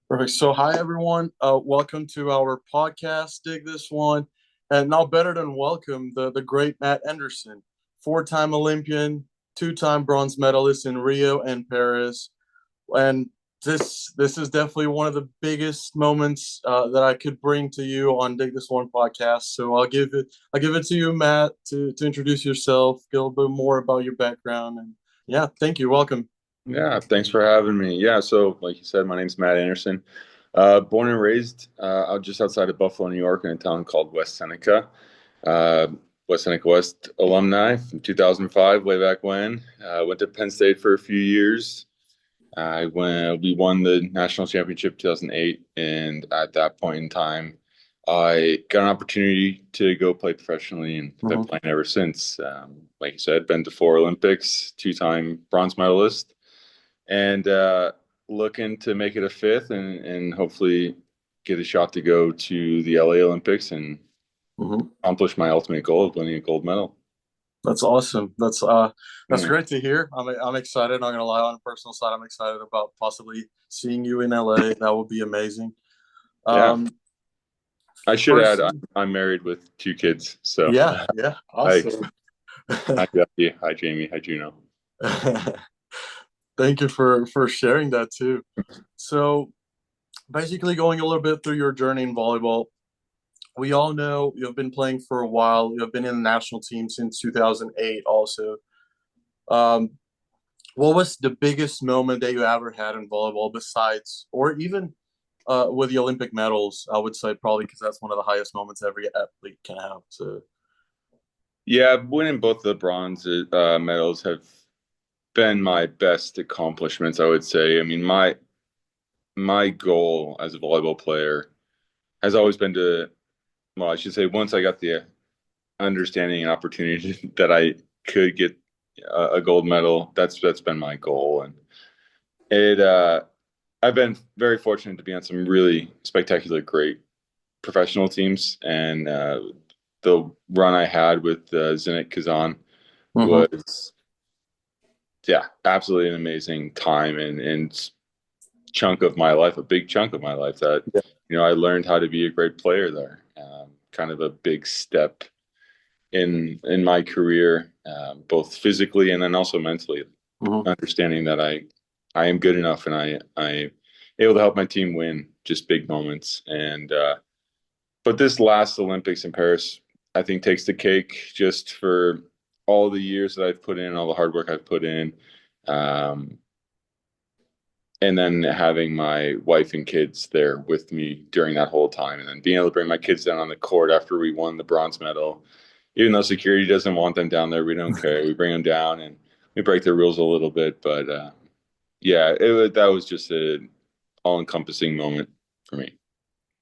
Perfect. So, hi everyone. Welcome to our podcast. Dig this one, and now better than welcome the great Matt Anderson, four-time Olympian, two-time bronze medalist in Rio and Paris, and this is definitely one of the biggest moments that I could bring to you on Dig This One podcast. So I'll give it to you, Matt, to introduce yourself, get a little bit more about your background, and yeah, thank you. Welcome. Yeah, thanks for having me. Yeah, so like you said, my name's Matt Anderson. Born and raised out just outside of Buffalo, New York, in a town called West Seneca. Uh, West Seneca West alumni from 2005, way back when. Went to Penn State for a few years. We won the national championship 2008, and at that point in time, I got an opportunity to go play professionally, and been Mhm. playing ever since. Like you said, been to four Olympics, two-time bronze medalist and looking to make it a fifth and hopefully get a shot to go to the LA Olympics and Mhm. accomplish my ultimate goal of winning a gold medal. That's awesome. That's Yeah. great to hear. I'm excited. Not gonna lie, on a personal side, I'm excited about possibly seeing you in LA. That would be amazing. Yeah. Um, I should add, First, I'm married with two kids. So yeah, yeah, hi, awesome. hi, Jackie. Hi, Jamie. Hi, Juno. Thank you for sharing that too. So basically, going a little bit through your journey in volleyball, we all know you've been playing for a while. You've been in the national team since 2008. Also, um, what was the biggest moment that you ever had in volleyball besides, or even with the Olympic medals? I would say probably because that's one of the highest moments every athlete can have. So, Yeah, winning both the bronze medals have been my best accomplishments, I would say. I mean, my goal as a volleyball player has always been to, well, I should say, once I got the understanding and opportunity that I could get a gold medal. That's been my goal, and it. I've been very fortunate to be on some really spectacular, great professional teams, and the run I had with Zenit Kazan mhm. was, yeah, absolutely an amazing time and chunk of my life, a big chunk of my life that Yeah. I learned how to be a great player there. Kind of a big step in my career, both physically and then also mentally, Mhm. understanding that I am good enough and I able to help my team win just big moments. And but this last Olympics in Paris, I think takes the cake just for all the years that I've put in, all the hard work I've put in. Um, and then having my wife and kids there with me during that whole time, and then being able to bring my kids down on the court after we won the bronze medal, even though security doesn't want them down there, we don't care. We bring them down and we break the rules a little bit, but yeah, that was just an all-encompassing moment for me.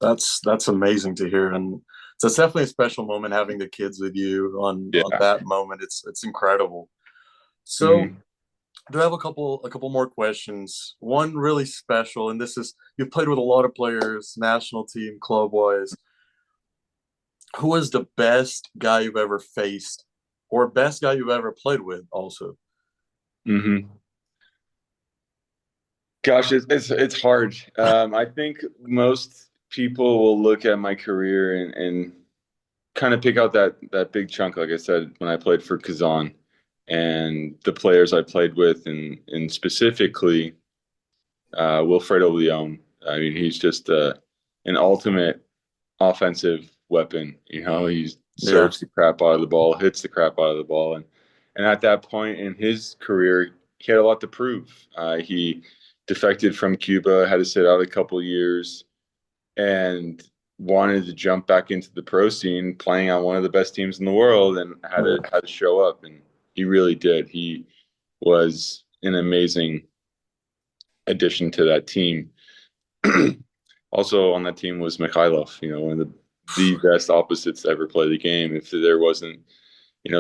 That's amazing to hear, and so it's definitely a special moment having the kids with you on Yeah. that moment. It's incredible. So, Hmm. do I have a couple more questions? One really special, and this is you've played with a lot of players, national team, club wise. Who is the best guy you've ever faced, or best guy you've ever played with? Also, Hmm. Gosh, it's hard. I think most people will look at my career and kind of pick out that big chunk, like I said, when I played for Kazan and the players I played with, and specifically Wilfredo Leon. I mean, he's just an ultimate offensive weapon. He yeah, serves the crap out of the ball, hits the crap out of the ball, and at that point in his career, he had a lot to prove. He defected from Cuba, had to sit out a couple years, and wanted to jump back into the pro scene, playing on one of the best teams in the world, and had to show up, and he really did. He was an amazing addition to that team. Also on that team was Mikhailov, one of the best opposites to ever play the game. If there wasn't,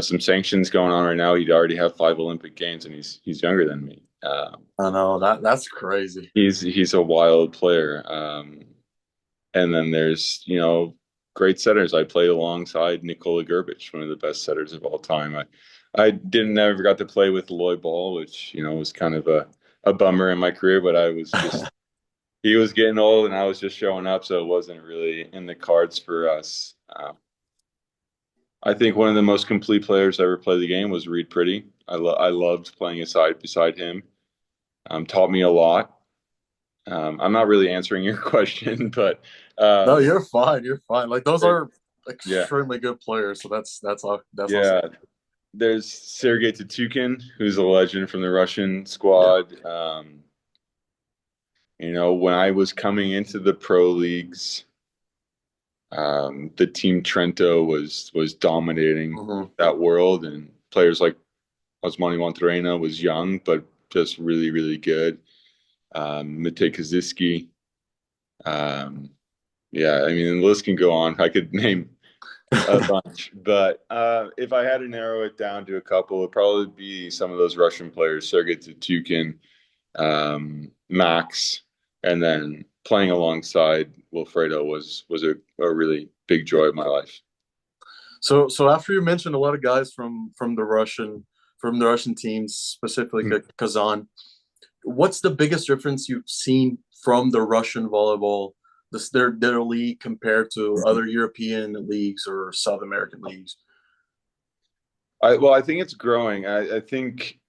some sanctions going on right now, he'd already have five Olympic games, and he's younger than me. I know that's crazy. He's a wild player. And then there's, great setters. I played alongside Nikola Gurbic, one of the best setters of all time. I didn't never got to play with Lloyd Ball, which, was kind of a bummer in my career, but I was just he was getting old and I was just showing up, so it wasn't really in the cards for us. I think one of the most complete players to ever play the game was Reed Pretty. I loved playing beside him. Taught me a lot. I'm not really answering your question, but No, um, you're fine. You're fine. Like those are yeah, extremely good players. So that's awesome. yeah. There's Sergei Tatukin, who's a legend from the Russian Yeah. squad. When I was coming into the pro leagues, the team Trento was dominating Hmm. that world, and players like Osmani Monterrey was young but just really really good. Matej Kaziski, um, yeah, I mean the list can go on. I could name a bunch, but if I had to narrow it down to a couple, it'd probably be some of those Russian players, Sergei Tatukin, Max, and then playing alongside Wilfredo was a really big joy of my life. So after you mentioned a lot of guys from the Russian teams, specifically Kazan, what's the biggest difference you've seen from the Russian volleyball, their league compared to other European leagues or South American leagues? I think it's growing. I think,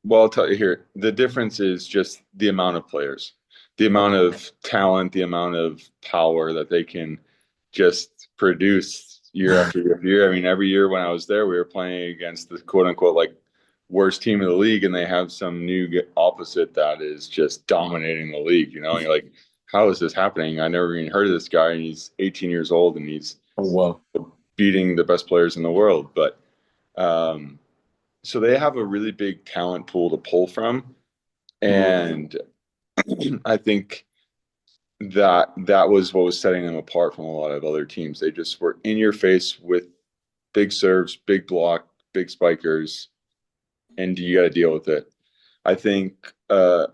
well, I'll tell you here, the difference is just the amount of players, the amount Okay. of talent, the amount of power that they can just produce year after year after year. I mean, every year when I was there, we were playing against the quote unquote like worst team in the league, and they have some new opposite that is just dominating the league. And you're like, how is this happening? I never even heard of this guy, and he's 18 years old, and he's Oh wow. beating the best players in the world. But um, so they have a really big talent pool to pull from, Hmm. and I think that was what was setting them apart from a lot of other teams. They just were in your face with big serves, big block, big spikers, and you got to deal with it. I think a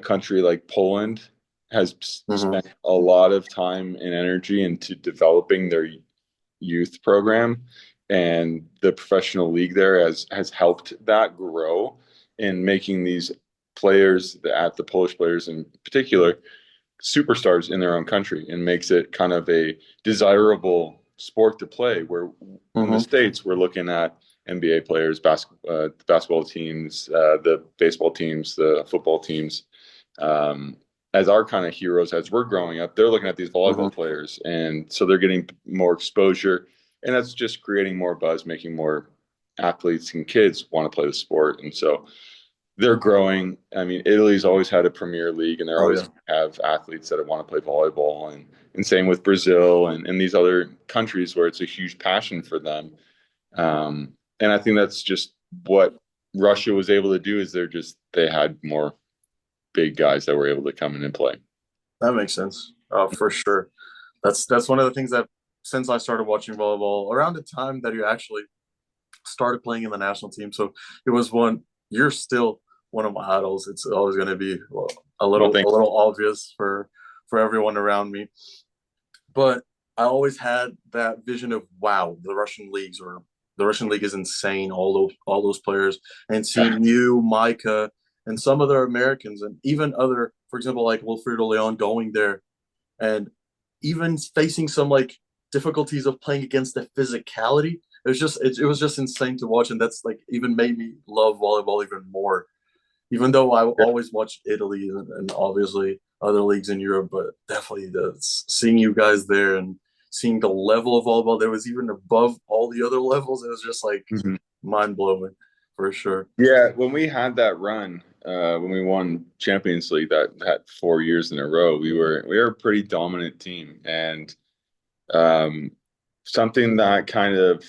country like Poland has Hmm. spent a lot of time and energy into developing their youth program, and the professional league there has helped that grow in making these players, the Polish players in particular, superstars in their own country, and makes it kind of a desirable sport to play. Where in the Hmm. States, we're looking at NBA players, basketball teams, the baseball teams, the football teams, as our kind of heroes as we're growing up. They're looking at these Hmm. volleyball players, and so they're getting more exposure, and that's just creating more buzz, making more athletes and kids want to play the sport. And so they're growing. I mean, Italy's always had a premier league, and they're Oh always yeah. have athletes that want to play volleyball, and same with Brazil and these other countries where it's a huge passion for them. And I think that's just what Russia was able to do is they had more big guys that were able to come in and play. That makes sense. For sure. That's one of the things that since I started watching volleyball around the time that you actually started playing in the national team. So it was one. You're still one of my idols. It's always going to be Well, a thank little obvious for everyone around me. But I always had that vision of wow, the Russian league is insane. All those players and you. seeing you, Micah, and some other Americans, and even other, for example, like Wilfredo Leon going there and even facing some like difficulties of playing against the physicality. It was just insane to watch, and that's like even made me love volleyball even more. Even though I always watched Italy and obviously other leagues in Europe, but definitely seeing you guys there and seeing the level of volleyball that was even above all the other levels, it was just like Mhm. mind blowing for sure. Yeah, when we had that run, when we won Champions League that 4 years in a row, we were a pretty dominant team, and um, something that kind of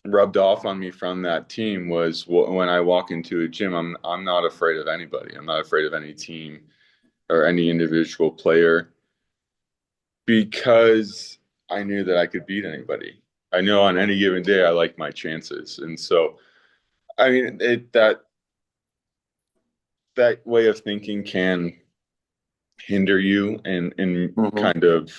rubbed off on me from that team was when I walk into a gym, I'm not afraid of anybody. I'm not afraid of any team or any individual player because I knew that I could beat anybody. I know on any given day I like my chances, and so I mean that way of thinking can hinder you and Hmm. kind of,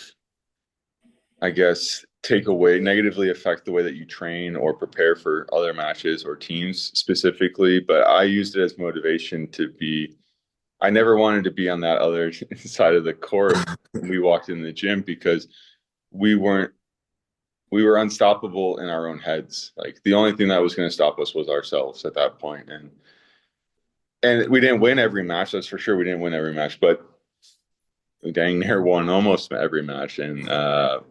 I guess, take away, negatively affect the way that you train or prepare for other matches or teams specifically. But I used it as motivation to be I never wanted to be on that other side of the court when we walked in the gym because we weren't we were unstoppable in our own heads. Like the only thing that was going to stop us was ourselves at that point. And we didn't win every match, that's for sure. We didn't win every match, but we dang near won almost every match. And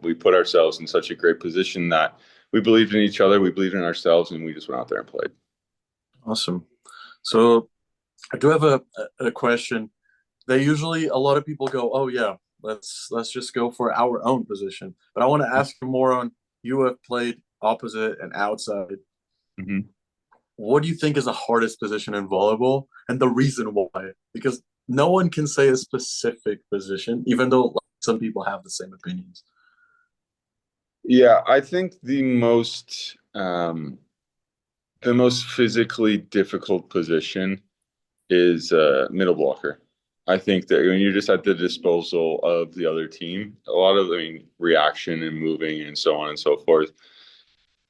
we put ourselves in such a great position that we believed in each other, we believed in ourselves, and we just went out there and played. Awesome. So I do have a question. They usually a lot of people go, "Oh yeah, let's just go for our own position." But I want to ask you more on you have played opposite and outside. Mm-hmm. What do you think is the hardest position in volleyball and the reason why? Because no one can say a specific position, even though like, some people have the same opinions. Yeah, I think the most physically difficult position is middle blocker. I think that when you're just at the disposal of the other team, a lot of, I mean, reaction and moving and so on and so forth.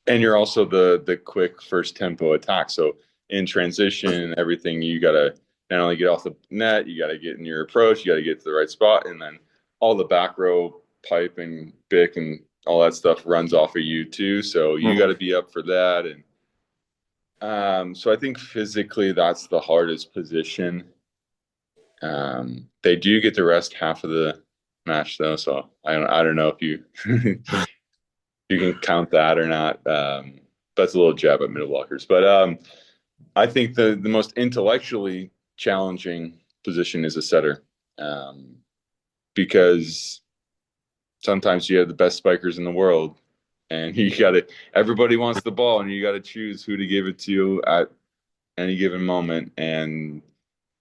And you're also the quick first tempo attack. So in transition, everything you gotta not only get off the net, you gotta get in your approach, you gotta get to the right spot, and then all the back row pipe and bick and all that stuff runs off of you too. So you Mhm. gotta be up for that. And so I think physically that's the hardest position. They do get to rest half of the match though, so I don't know if you you can count that or not. That's a little jab at middle blockers, but I think the most intellectually challenging position is a setter, um, because sometimes you have the best spikers in the world, and you got to everybody wants the ball, and you got to choose who to give it to at any given moment, and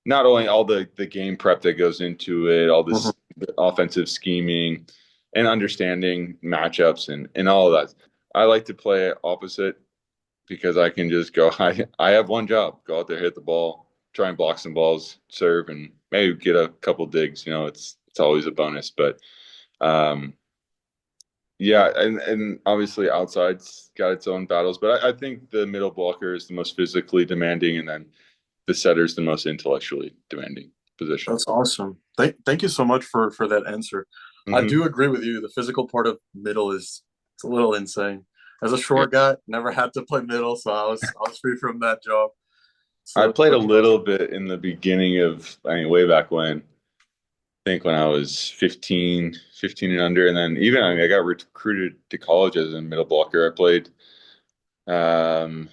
not only all the game prep that goes into it, all Mhm. this offensive scheming and understanding matchups and all of that. I like to play opposite because I can just go. I have one job: go out there, hit the ball, try and block some balls, serve, and maybe get a couple digs. It's always a bonus. But um, yeah, and obviously outside's got its own battles. But I think the middle blocker is the most physically demanding, and then the setter's the most intellectually demanding position. That's awesome. Thank you so much for that answer. I Hmm. do agree with you. The physical part of middle is it's a little insane. As a Yeah. short guy, never had to play middle, so I was free from that job. I So played a pretty little awesome. bit in the beginning of, I mean, way back when. I think when I was 15 and under. And then even, I mean, I got recruited to college as a middle blocker. Um,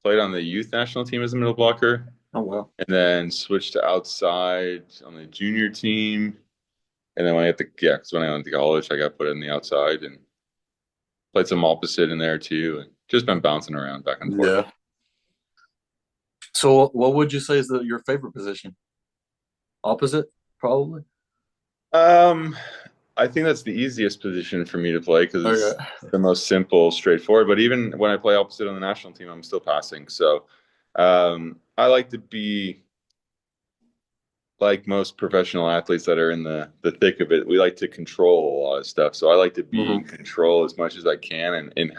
played on the youth national team as a middle blocker, Oh wow. and then switched to outside on the junior team. And then because when I went to college, I got put in the outside and played some opposite in there too, and just been bouncing around back and forth. Yeah. So what would you say is your favorite position? Opposite, probably. Um, I think that's the easiest position for me to play because it's Okay. the most simple, straightforward. But even when I play opposite on the national team, I'm still passing. So I like to be like most professional athletes that are in the thick of it. We like to control a lot of stuff. So I like to be in Hmm. control as much as I can, and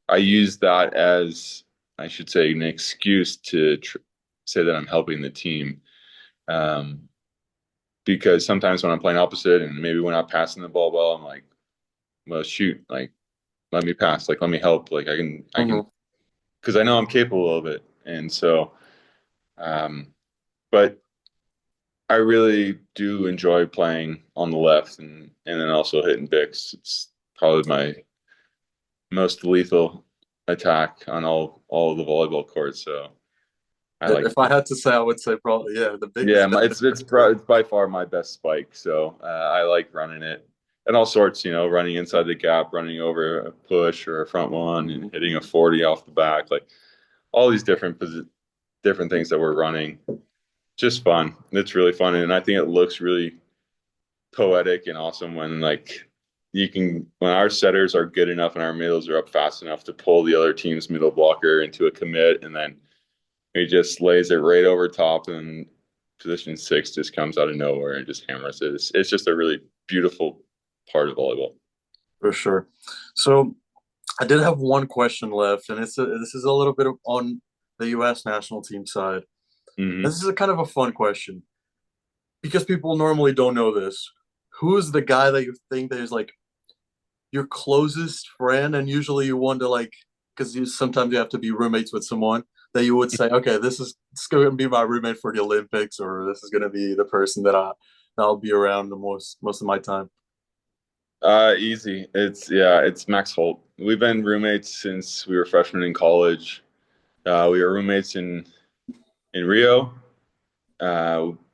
I use that as, I should say, an excuse to say that I'm helping the team. Um, because sometimes when I'm playing opposite and maybe we're not passing the ball well, I'm like, well, shoot, like let me pass, like let me help, like I can, Hmm. because I know I'm capable of it. And so, um, but I really do enjoy playing on the left and then also hitting Bix. It's probably my most lethal attack on all of the volleyball courts. So I like If to I do. had to say, I would say probably yeah, the Yeah, bigs. it's by far my best spike. So I like running it and all sorts. Running inside the gap, running over a push or a front one, and hitting a 40 off the back. Like all these different things that we're running. Just fun. It's really fun, and I think it looks really poetic and awesome when like when our setters are good enough and our middles are up fast enough to pull the other team's middle blocker into a commit, and then he just lays it right over top, and position six just comes out of nowhere and just hammers it. It's just a really beautiful part of volleyball. For sure. So I did have one question left, and this is a little bit on the U.S. national team side. Hmm. This is a kind of a fun question because people normally don't know this. Who is the guy that you think that is like your closest friend, and usually you want to like because you sometimes you have to be roommates with someone that you would say, okay, this is going to be my roommate for the Olympics, or this is going to be the person that'll be around the most of my time. Easy. It's Max Holt. We've been roommates since we were freshmen in college. We were roommates in Rio.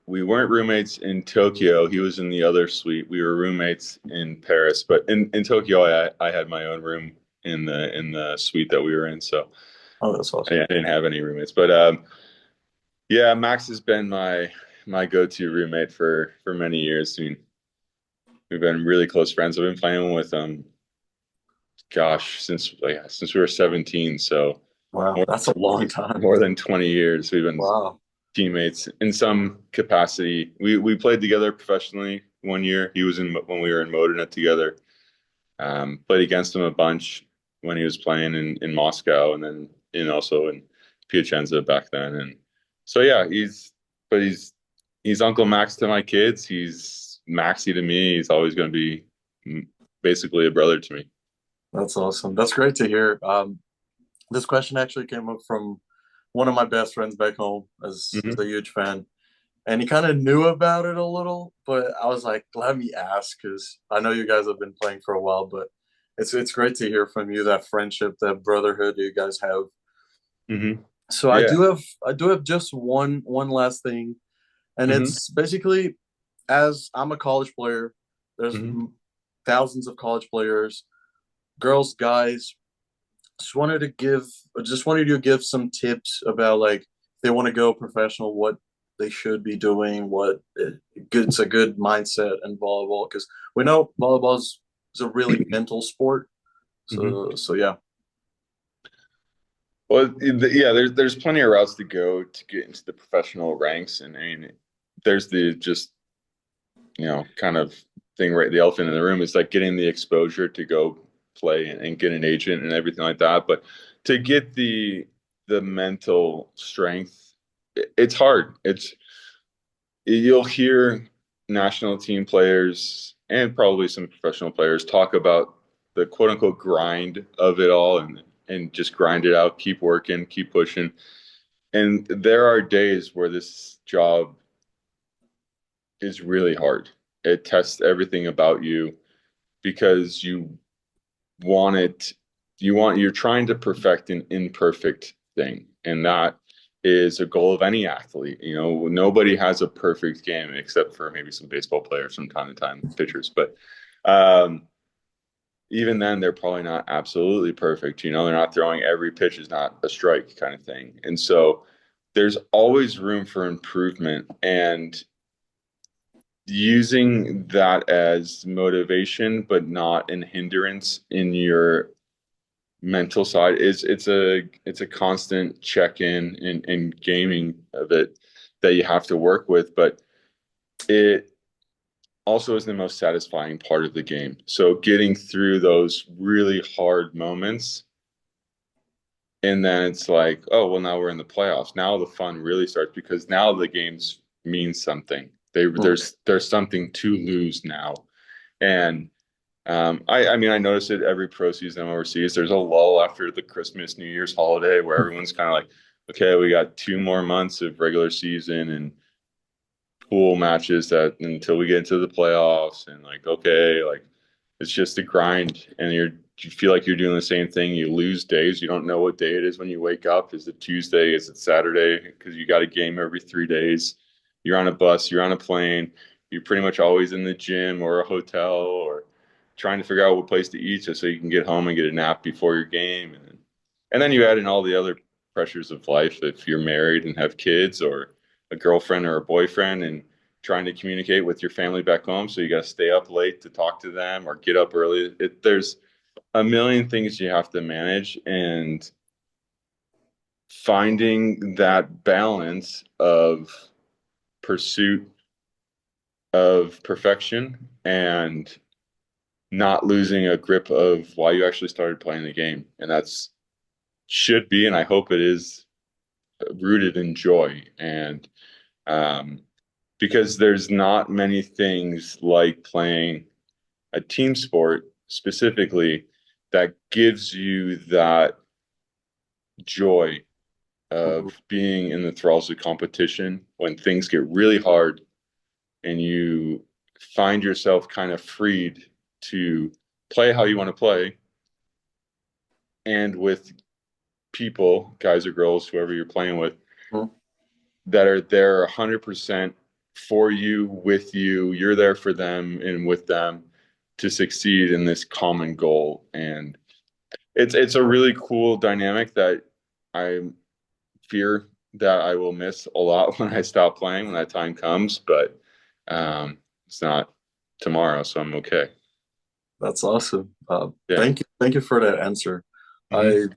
We weren't roommates in Tokyo. He was in the other suite. We were roommates in Paris, but in Tokyo, I had my own room in the suite that we were in. So Oh, that's awesome. I didn't have any roommates. But yeah, Max has been my go-to roommate for many years. I mean, we've been really close friends. I've been playing with gosh, since we were 17. So Wow, more that's a long time. more than 20 years. We've been Wow. teammates in some capacity. We played together professionally one year. He was in when we were in Modena together. Played against him a bunch when he was playing in Moscow, and then also in Piacenza back then. And so yeah, but he's Uncle Max to my kids. He's Maxie to me. He's always going to be basically a brother to me. That's awesome. That's great to hear. This question actually came up from one of my best friends back home, as a Hmm. huge fan, and he kind of knew about it a little, but I was like, let me ask because I know you guys have been playing for a while, but it's great to hear from you that friendship, that brotherhood you guys have. Hmm. So Yeah. I do have just one last thing, and Hmm. it's basically as I'm a college player, there's Hmm. thousands of college players, girls, guys. Just wanted you to give some tips about like if they want to go professional, what they should be doing, it's a good mindset in volleyball because we know volleyball is a really mental sport. Hmm. So yeah. Well, yeah, there's plenty of routes to go to get into the professional ranks, and I mean, there's the just kind of thing, right? The elephant in the room is like getting the exposure to go play and get an agent and everything like that. But to get the mental strength, it's hard. You'll hear national team players and probably some professional players talk about the quote unquote grind of it all and just grind it out, keep working, keep pushing. And there are days where this job is really hard. It tests everything about you because want it, you're trying to perfect an imperfect thing. And that is a goal of any athlete. Nobody has a perfect game except for maybe some baseball players from time to time, pitchers. But um, even then, they're probably not absolutely perfect. They're not throwing every pitch is not a strike kind of thing. And so there's always room for improvement. And using that as motivation, but not an hindrance in your mental side is it's a constant check-in and gaming of it that you have to work with, but it also is the most satisfying part of the game. So getting through those really hard moments, and then it's like, oh well, now we're in the playoffs. Now the fun really starts because now the games mean something. Mm. There's something to lose now. And I mean, I notice it every pro season I'm overseas. There's a lull after the Christmas, New Year's holiday where everyone's kind of like, okay, we got 2 more months of regular season and pool matches that until we get into the playoffs and like, okay, like it's just a grind and you feel like you're doing the same thing. You lose days. You don't know what day it is when you wake up. Is it Tuesday? Is it Saturday? Because you got a game every 3 days. You're on a bus, you're on a plane, you're pretty much always in the gym or a hotel or trying to figure out what place to eat just so you can get home and get a nap before your game. And then you add in all the other pressures of life if you're married and have kids or a girlfriend or a boyfriend and trying to communicate with your family back home. So you got to stay up late to talk to them or get up early. There's a million things you have to manage, and finding that balance of pursuit of perfection and not losing a grip of why you actually started playing the game. And that's should be, and I hope it is rooted in joy. And um, because there's not many things like playing a team sport specifically that gives you that joy Mhm. of being in the thralls of competition when things get really hard and you find yourself kind of freed to play how you want to play and with people, guys or girls, whoever you're playing with, Mhm. that are there 100% for you, with you. You're there for them and with them to succeed in this common goal. And it's a really cool dynamic that I fear that I will miss a lot when I stop playing when that time comes. But it's not tomorrow, so I'm okay. That's awesome. Yeah. Thank you for that answer. Hmm. I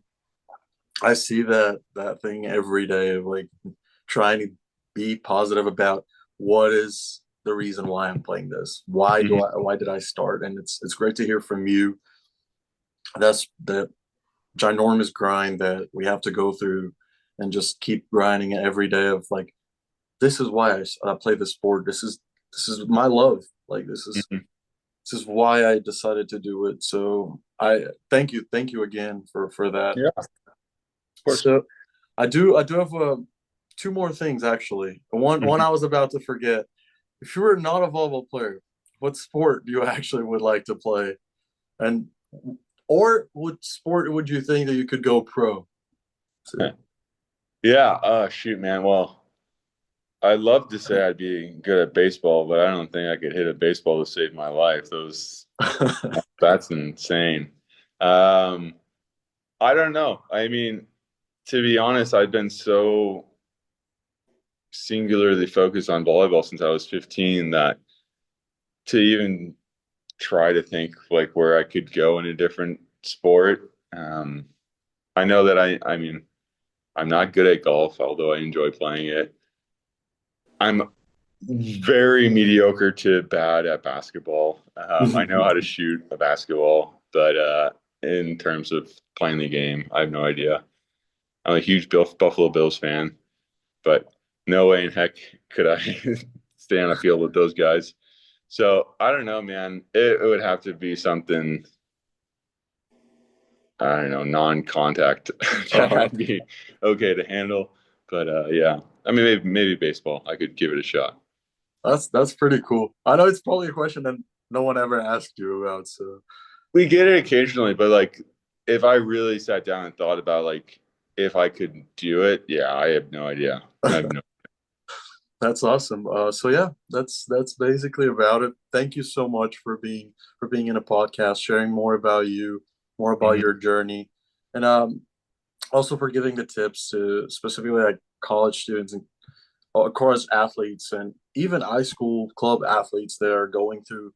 I see that thing every day of like trying to be positive about what is the reason why I'm playing this. Hmm. Why did I start? And it's great to hear from you. That's the ginormous grind that we have to go through and just keep grinding every day of like this is why I play this sport. This is my love. Like Hmm. this is why I decided to do it. So I thank you again for that. Yeah, of course. So I do have two more things actually. One Hmm. I was about to forget. If you were not a volleyball player, what sport do you actually would like to play? And or what sport would you think that you could go pro to? Yeah. Shoot, man. Well, I'd love to say I'd be good at baseball, but I don't think I could hit a baseball to save my life. That's insane. Um, I don't know. I mean, to be honest, I've been so singularly focused on volleyball since I was 15 that to even try to think like where I could go in a different sport. I know that I mean, I'm not good at golf, although I enjoy playing it. I'm very mediocre to bad at basketball. I know how to shoot a basketball, but in terms of playing the game, I have no idea. I'm a huge Buffalo Bills fan, but no way in heck could I stay on a field with those guys. So I don't know, man. It would have to be something, I don't know, non-contact that Uh, I'd be okay to handle. But yeah, I mean, maybe baseball. I could give it a shot. that's pretty cool. I know it's probably a question that no one ever asked you about. So We get it occasionally, but like if I really sat down and thought about like if I could do it, yeah, I have no idea. I have no. that's awesome. So yeah, that's basically about it. Thank you so much for being in a podcast, sharing more about you, more about Mhm. your journey, and also for giving the tips to specifically like college students and of course athletes and even high school club athletes that are going through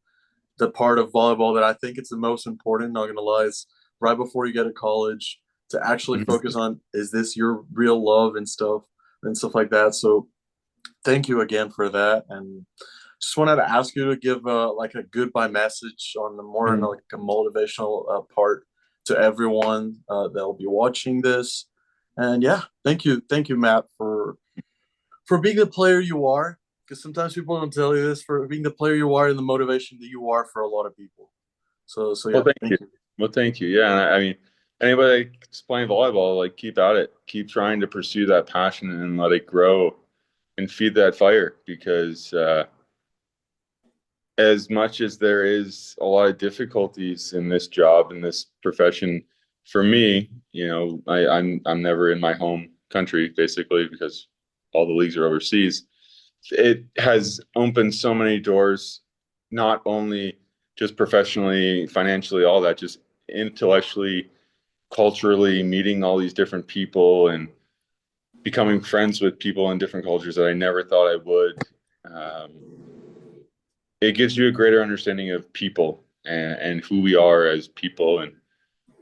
the part of volleyball that I think it's the most important. Not gonna lie, is right before you get to college to actually Mhm. focus on is this your real love and stuff like that. So thank you again for that, and just wanted to ask you to give like a goodbye message on the more Mhm. like a motivational part to everyone that will be watching this. And yeah, thank you, Matt, for being the player you are. Because sometimes people don't tell you this for being the player you are and the motivation that you are for a lot of people. So Well, yeah, thank you. thank you. Well, thank you. Yeah, and I mean, anybody that's playing volleyball, like keep at it. Keep trying to pursue that passion and let it grow and feed that fire because as much as there is a lot of difficulties in this job in this profession, for me, you know, I'm never in my home country basically because all the leagues are overseas. It has opened so many doors, not only just professionally, financially, all that, just intellectually, culturally, meeting all these different people and becoming friends with people in different cultures that I never thought I would. Um, it gives you a greater understanding of people and who we are as people. And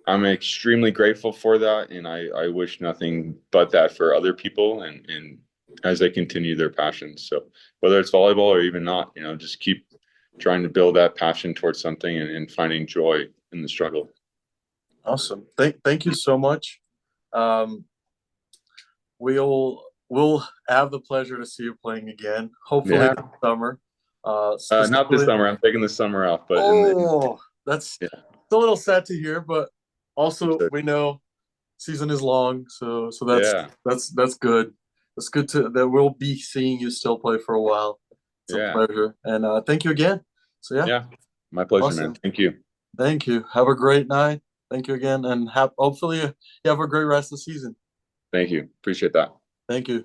I'm extremely grateful for that. And I wish nothing but that for other people and as they continue their passions. So whether it's volleyball or even not, you know, just keep trying to build that passion towards something and finding joy in the struggle. Awesome. Thank you so much. Um, we'll have the pleasure to see you playing again. Hopefully Yeah. this summer. Not this Specifically, summer. I'm taking the summer off, but that's yeah, it's a little sad to hear, but also understood. we know season is long, so Yeah, that's good. It's good to that we'll be seeing you still play for a while. It's a yeah, pleasure, and thank you again. So yeah, yeah. My pleasure, man. awesome. Thank you. Thank you. Have a great night. Thank you again, and hopefully you have a great rest of the season. Thank you. Appreciate that. Thank you.